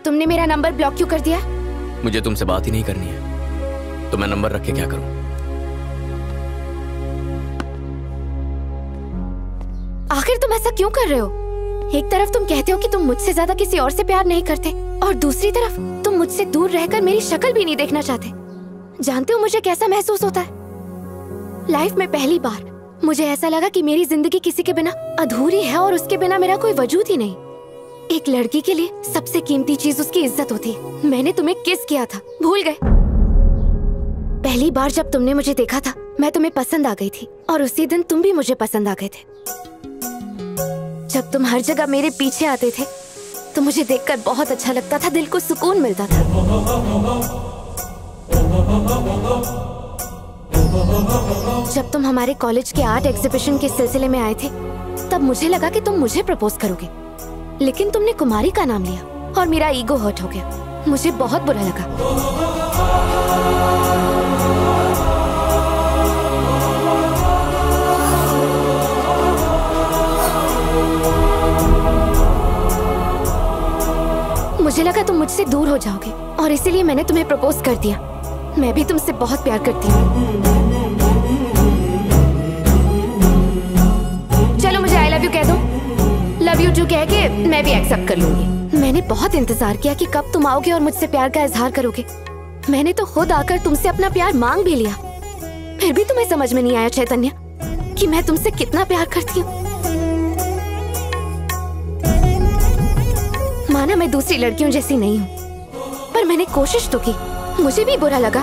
तुमने मेरा number block क्यों कर दिया? मुझे तुमसे बात ही नहीं करनी है, तो मैं नंबर रख के क्या करूं? आखिर तुम ऐसा क्यों कर रहे हो? एक तरफ तुम कहते हो कि तुम मुझसे ज्यादा किसी और से प्यार नहीं करते, और दूसरी तरफ तुम मुझसे दूर रहकर मेरी शक्ल भी नहीं देखना चाहते। जानते हो मुझे कैसा महसूस होता है? लाइफ में पहली बार मुझे ऐसा लगा कि मेरी जिंदगी किसी के बिना अधूरी है और उसके बिना मेरा कोई वजूद ही नहीं। एक लड़की के लिए सबसे कीमती चीज उसकी इज्जत होती है। मैंने तुम्हें किस किया था, भूल गए? पहली बार जब तुमने मुझे देखा था मैं तुम्हें पसंद आ गई थी, और उसी दिन तुम भी मुझे पसंद आ गए थे। जब तुम हर जगह मेरे पीछे आते थे तो मुझे देखकर बहुत अच्छा लगता था, दिल को सुकून मिलता था। जब तुम हमारे कॉलेज के आर्ट एग्जीबिशन के सिलसिले में आए थे तब मुझे लगा कि तुम मुझे प्रपोज करोगे, लेकिन तुमने कुमारी का नाम लिया और मेरा ईगो हर्ट हो गया। मुझे बहुत बुरा लगा। मुझे लगा तुम मुझसे दूर हो जाओगे और इसीलिए मैंने तुम्हें प्रपोज कर दिया। मैं भी तुमसे बहुत प्यार करती हूँ। चलो मुझे आई लव यू कह दो। लव यू टू कह के मैं भी एक्सेप्ट कर लूंगी। मैंने बहुत इंतजार किया कि कब तुम आओगे और मुझसे प्यार का इजहार करोगे। मैंने तो खुद आकर तुमसे अपना प्यार मांग भी लिया, फिर भी तुम्हें समझ में नहीं आया चैतन्य कि मैं तुमसे कितना प्यार करती हूँ। माना मैं दूसरी लड़कियों जैसी नहीं हूँ, पर मैंने कोशिश तो की। मुझे भी बुरा लगा।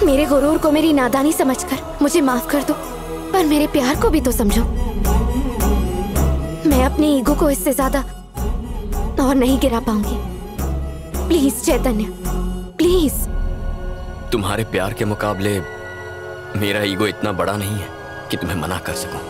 मेरे गुरूर को मेरी नादानी समझकर मुझे माफ कर दो, पर मेरे प्यार को भी तो समझो। मैं अपने ईगो को इससे ज्यादा और नहीं गिरा पाऊंगी। Please Chaitanya, please. तुम्हारे प्यार के मुकाबले मेरा ईगो इतना बड़ा नहीं है कि तुम्हें मना कर सकूं।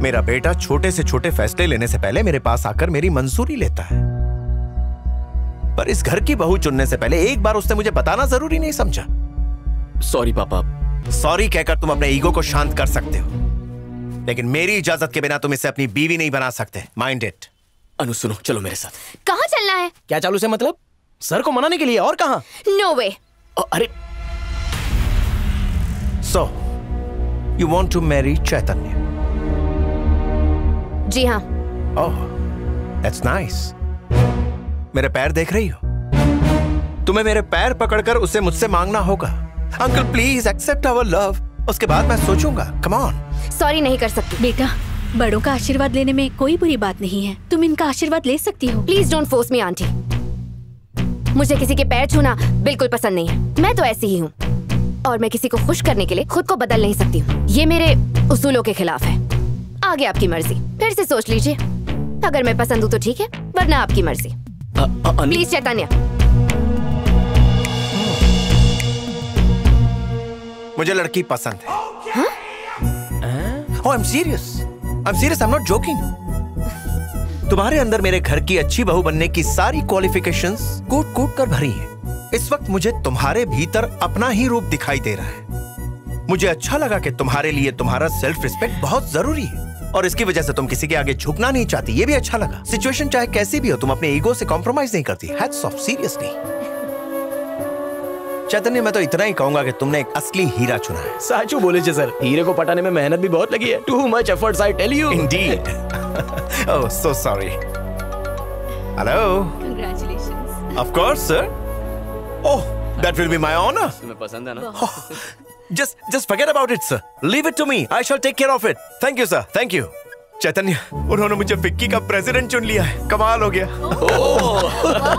मेरा बेटा छोटे से छोटे फैसले लेने से पहले मेरे पास आकर मेरी मंजूरी लेता है, पर इस घर की बहू चुनने से पहले एक बार उसने मुझे बताना जरूरी नहीं समझा। सॉरी पापा। सॉरी कहकर तुम अपने ईगो को शांत कर सकते हो, लेकिन मेरी इजाजत के बिना तुम इसे अपनी बीवी नहीं बना सकते। Mind it. अनु सुनो, चलो मेरे साथ। कहाँ चलना है? क्या चालू से मतलब? सर को मनाने के लिए, और कहाँ? No way. अरे so you want to marry Chaitanya? जी हाँ। Oh, that's nice. मेरे पैर देख रही हो? तुम्हें मेरे पैर पकड़कर उसे मुझसे मांगना होगा। Uncle please accept our love, उसके बाद मैं सोचूंगा। Come on. सॉरी नहीं कर सकती। बेटा, बड़ों का आशीर्वाद लेने में कोई बुरी बात नहीं है। तुम इनका आशीर्वाद ले सकती हो। Please don't force me aunty. मुझे किसी के पैर छूना बिल्कुल पसंद नहीं है। मैं तो ऐसी ही हूँ, और मैं किसी को खुश करने के लिए खुद को बदल नहीं सकती हूँ। ये मेरे उसूलों के खिलाफ है। आगे आपकी मर्जी, फिर से सोच लीजिए। अगर मैं पसंद हूँ तो ठीक है, वरना आपकी मर्जी। प्लीज चैतन्य। मुझे लड़की पसंद है। Oh, I'm serious. I'm serious. I'm not joking. तुम्हारे अंदर मेरे घर की अच्छी बहू बनने की सारी क्वालिफिकेशंस कूट कूट कर भरी हैं। इस वक्त मुझे तुम्हारे भीतर अपना ही रूप दिखाई दे रहा है। मुझे अच्छा लगा कि तुम्हारे लिए तुम्हारा सेल्फ रिस्पेक्ट बहुत जरूरी है, और इसकी वजह से तुम किसी के आगे झुकना नहीं चाहती। ये भी अच्छा लगा। सिचुएशन चाहे कैसी भी हो, तुम अपने ईगो से कॉम्प्रोमाइज नहीं करती। Hats off, seriously. चैतन्य, मैं तो इतना ही कहूंगा कि तुमने एक असली हीरा चुना है। साचू बोले सर, हीरे को पटाने में मेहनत भी बहुत लगी है। Too much efforts, I tell you. Indeed. Oh, so sorry. Hello. Congratulations. Of course sir. Oh, that will be my honour. तुम्हें पसंद है ना? Just forget about it, sir. Leave it to me. I shall take care of it. Thank you, sir. Thank you. चैतन्य, उन्होंने मुझे FICCI का president चुन लिया है। कमाल हो गया।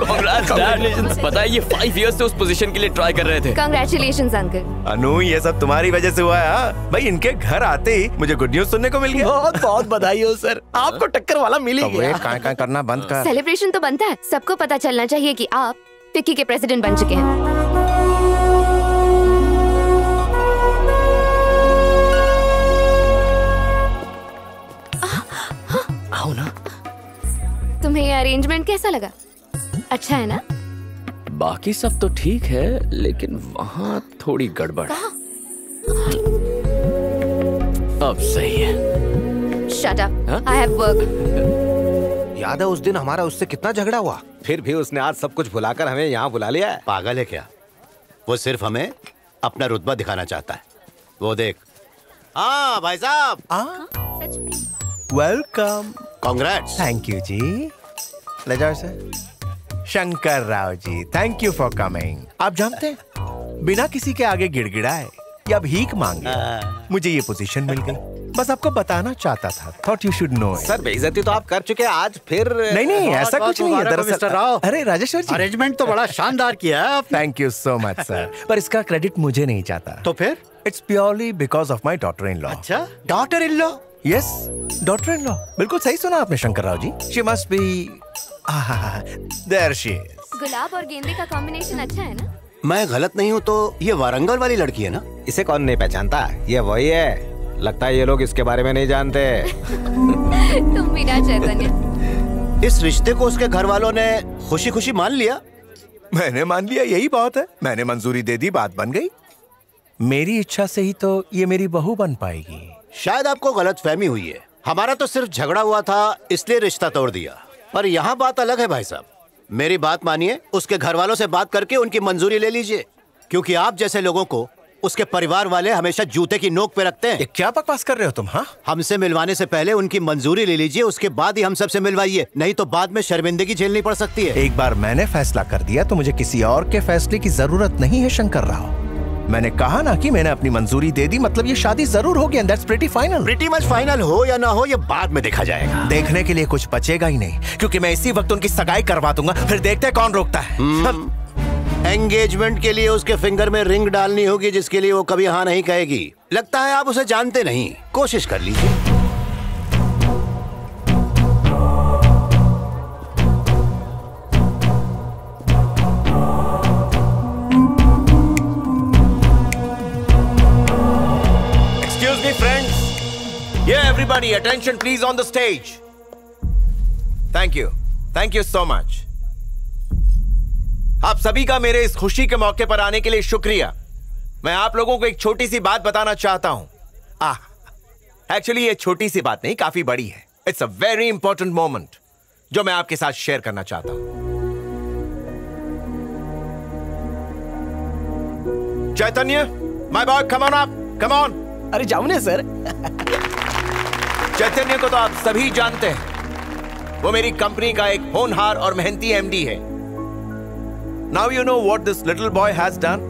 Congratulations। पता है ये 5 years से उस पोजीशन के लिए ट्राई कर रहे थे। Congratulations uncle. अनु, ये सब तुम्हारी वजह से हुआ है। हाँ भाई, इनके घर आते ही मुझे गुड न्यूज सुनने को मिल गया। बहुत बहुत बधाई हो सर, आपको टक्कर वाला मिल ही गया। काय करना बंद कर। सेलिब्रेशन तो बनता है, सबको पता चलना चाहिए कि आप फिक्की के प्रेसिडेंट बन चुके हैं। आओ ना। तुम्हें ये अरेंजमेंट कैसा लगा? अच्छा है ना? बाकी सब तो ठीक है, लेकिन वहाँ थोड़ी गड़बड़ है। अब सही है। Shut up. I have work. याद है उस दिन हमारा उससे कितना झगड़ा हुआ? फिर भी उसने आज सब कुछ भुलाकर हमें यहाँ बुला लिया है। पागल है क्या? वो सिर्फ हमें अपना रुतबा दिखाना चाहता है। वो देख। हाँ भाई साहब। सच में? Welcome. Congrats. Thank you ji. ले जाओ sir. Shankar Rao ji, thank you for coming. आप जानते हैं, बिना किसी के आगे गिड़गिड़ाए या भीख मांगे मुझे ये पोजीशन मिल गई। बस आपको बताना चाहता था। Thought you should know. Sir बेइज्जती तो आप कर चुके हैं, आज फिर नहीं, ऐसा कुछ नहीं है दरअसल। मिस्टर राव, अरे राजेश्वर जी, अरेंजमेंट तो बड़ा शानदार किया है आपने। Thank you so much sir, पर इसका क्रेडिट मुझे नहीं चाहता। तो फिर? It's purely because of my daughter in law. अच्छा, daughter in law? Yes, daughter in law. बिल्कुल सही सुना आपने Shankar Rao ji. She must be there she is. गुलाब और गेंदे का कॉम्बिनेशन अच्छा है ना? मैं गलत नहीं हूँ तो ये वारंगल वाली लड़की है ना? इसे कौन नहीं पहचानता, ये वही है। लगता है ये लोग इसके बारे में नहीं जानते। तुम भी ना चैतन्य। इस रिश्ते को उसके घर वालों ने खुशी खुशी मान लिया। मैंने मान लिया, यही बात है। मैंने मंजूरी दे दी, बात बन गई। मेरी इच्छा से ही तो ये मेरी बहू बन पाएगी। शायद आपको गलतफहमी हुई है। हमारा तो सिर्फ झगड़ा हुआ था, इसलिए रिश्ता तोड़ दिया। पर यहाँ बात अलग है भाई साहब। मेरी बात मानिए, उसके घर वालों से बात करके उनकी मंजूरी ले लीजिए, क्योंकि आप जैसे लोगों को उसके परिवार वाले हमेशा जूते की नोक पे रखते हैं। ये क्या बकवास कर रहे हो तुम? हाँ, हमसे मिलवाने से पहले उनकी मंजूरी ले लीजिए, उसके बाद ही हम सबसे मिलवाइए, नहीं तो बाद में शर्मिंदगी झेलनी पड़ सकती है। एक बार मैंने फैसला कर दिया तो मुझे किसी और के फैसले की जरूरत नहीं है शंकर राव। मैंने कहा ना कि मैंने अपनी मंजूरी दे दी, मतलब ये शादी जरूर होगी। And that's pretty final. Pretty much final हो या ना हो, ये बाद में देखा जाएगा। देखने के लिए कुछ बचेगा ही नहीं, क्योंकि मैं इसी वक्त उनकी सगाई करवा दूंगा। फिर देखते हैं कौन रोकता है। एंगेजमेंट के लिए उसके फिंगर में रिंग डालनी होगी, जिसके लिए वो कभी हाँ नहीं कहेगी। लगता है आप उसे जानते नहीं, कोशिश कर लीजिए। Excuse me, friends. Yeah, everybody, attention please on the stage. Thank you so much. आप सभी का मेरे इस खुशी के मौके पर आने के लिए शुक्रिया। मैं आप लोगों को एक छोटी सी बात बताना चाहता हूं। एक्चुअली ये छोटी सी बात नहीं, काफी बड़ी है। It's a very important moment जो मैं आपके साथ शेयर करना चाहता हूं। Chaitanya, my boy, come on up, come on. अरे जाओ ना सर। चैतन्य को तो आप सभी जानते हैं। वो मेरी कंपनी का एक होनहार और मेहनती एमडी है। Now you know what this little boy has done?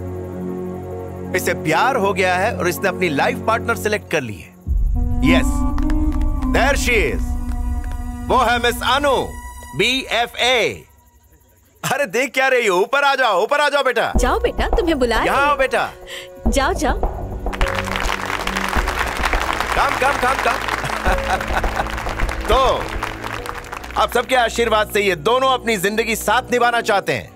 इसे प्यार हो गया है और इसने अपनी लाइफ पार्टनर सिलेक्ट कर ली है। Yes, there she is. वो है मिस अनु, BFA। अरे देख क्या रही हो? ऊपर आ जाओ, ऊपर आ जाओ बेटा। जाओ बेटा, तुम्हें बुला रहे हैं। यहाँ आओ बेटा। जाओ जाओ। कम। तो आप सबके आशीर्वाद से ये दोनों अपनी जिंदगी साथ निभाना चाहते हैं।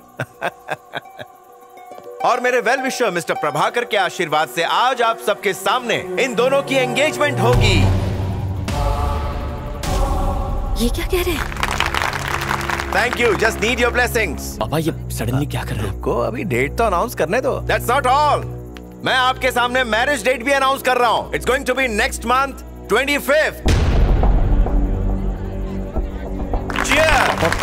और मेरे वेल विशर मिस्टर प्रभाकर के आशीर्वाद से आज आप सबके सामने इन दोनों की एंगेजमेंट होगी। ये क्या कह रहे हैं? Thank you, just need your blessings. पापा ये सडनली क्या कर रहे हो? को अभी डेट तो अनाउंस करने दो। दैट्स नॉट ऑल, मैं आपके सामने मैरिज डेट भी अनाउंस कर रहा हूं। It's going to be next month 25th।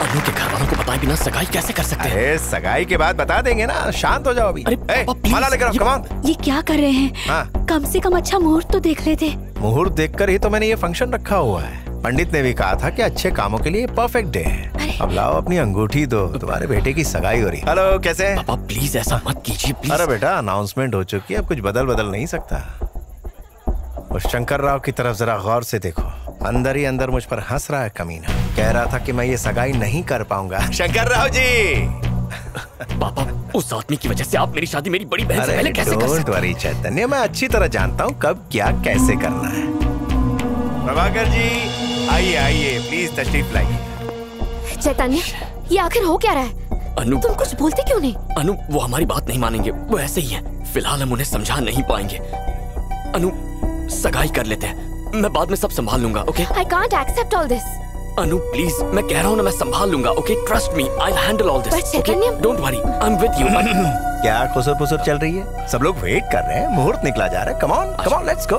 Anu के घर वालों को बताए बिना सगाई कैसे कर सकते हैं? अरे सगाई के बाद बता देंगे ना, शांत हो जाओ अभी। अरे माला लेकर आओ, कम ऑन। ये क्या कर रहे हैं? हाँ। कम से कम अच्छा मुहूर्त तो देख लेते। मुहूर्त देखकर ही तो मैंने ये फंक्शन रखा हुआ है। पंडित ने भी कहा था कि अच्छे कामों के लिए परफेक्ट डे है। अब लाओ अपनी अंगूठी दो, तुम्हारे बेटे की सगाई हो रही। हेलो, कैसे? पापा प्लीज ऐसा मत कीजिए प्लीज। अरे बेटा, अनाउंसमेंट हो चुकी है, अब कुछ बदल नहीं सकता। और शंकर राव की तरफ जरा गौर से देखो। अंदर ही अंदर मुझ पर हंस रहा है कमीना। कह रहा था कि मैं ये सगाई नहीं कर पाऊंगा। शंकर राव जी। पापा, उस आदमी की वजह से आप मेरी शादी मेरी बड़ी बहन से पहले कैसे कर सकते? डोंट वरी चैतन्य, मैं अच्छी तरह जानता हूँ कब क्या कैसे करना है। प्रभाकर जी आइए आइए, प्लीज तशरीफ लाइए। चैतन्य, ये आखिर हो क्या रहा है? अनु, तुम कुछ बोलते क्यों नहीं? अनु, वो हमारी बात नहीं मानेंगे, वो ऐसे ही है। फिलहाल हम उन्हें समझा नहीं पाएंगे। अनु, सगाई कर लेते हैं, मैं बाद में सब संभाल लूंगा। Okay? I can't accept all this. Anu please, मैं कह रहा हूँ ना, मैं संभाल लूंगा। Okay, trust me, I handle all this. पर Chaitanya, don't worry, I am with you. क्या खुसर पुसर चल रही है? सब लोग वेट कर रहे हैं, मुहूर्त निकला जा रहा है। Come on let's go.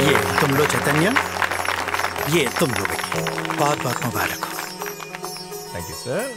ये तुम लो चैतन्य, ये तुम लो बेटी, बहुत बहुत मुबारक हो। Thank you sir.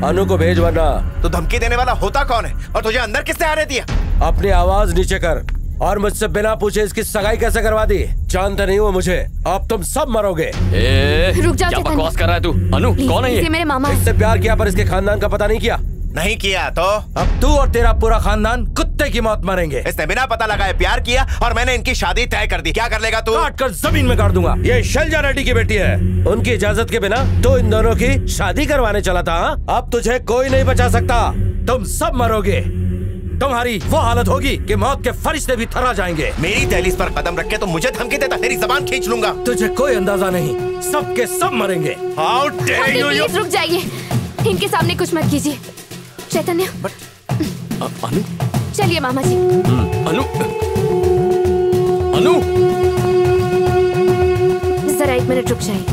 अनु को भेज, वरना। तो धमकी देने वाला होता कौन है और तुझे अंदर किसने आने दिया? अपनी आवाज नीचे कर और मुझसे बिना पूछे इसकी सगाई कैसे करवा दी? जानते नहीं हो मुझे, अब तुम सब मरोगे। रुक जाओ, क्या बकवास कर रहा है तू? अनु कौन है ये? मेरे मामा। इससे प्यार किया पर इसके खानदान का पता नहीं किया। नहीं किया तो अब तू और तेरा पूरा खानदान कुत्ते की मौत मरेंगे। इसने बिना पता लगाए प्यार किया और मैंने इनकी शादी तय कर दी। क्या कर लेगा तू? काट कर जमीन में गाड़ दूंगा। ये शैलजा रेड्डी की बेटी है, उनकी इजाजत के बिना तो इन दोनों की शादी करवाने चला था। अब तुझे कोई नहीं बचा सकता, तुम सब मरोगे। तुम्हारी वो हालत होगी कि मौत के फरिश्ते भी थर्रा जाएंगे। मेरी दहलीज पर कदम रख के तो मुझे धमकी देता, तेरी जबान खींच लूंगा। तुझे कोई अंदाजा नहीं, सबके सब मरेंगे। How dare you? प्लीज रुक जाइए, इनके सामने कुछ मत कीजिए। चैतन्य, अनु, चलिए मामा जी। अनु, अनु, जरा 1 मिनट रुक जाइए।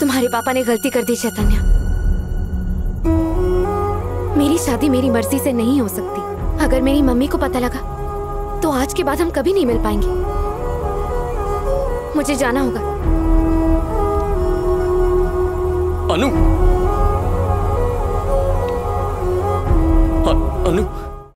तुम्हारे पापा ने गलती कर दी चैतन्य। मेरी शादी मेरी मर्जी से नहीं हो सकती। अगर मेरी मम्मी को पता लगा तो आज के बाद हम कभी नहीं मिल पाएंगे। मुझे जाना होगा। अनु।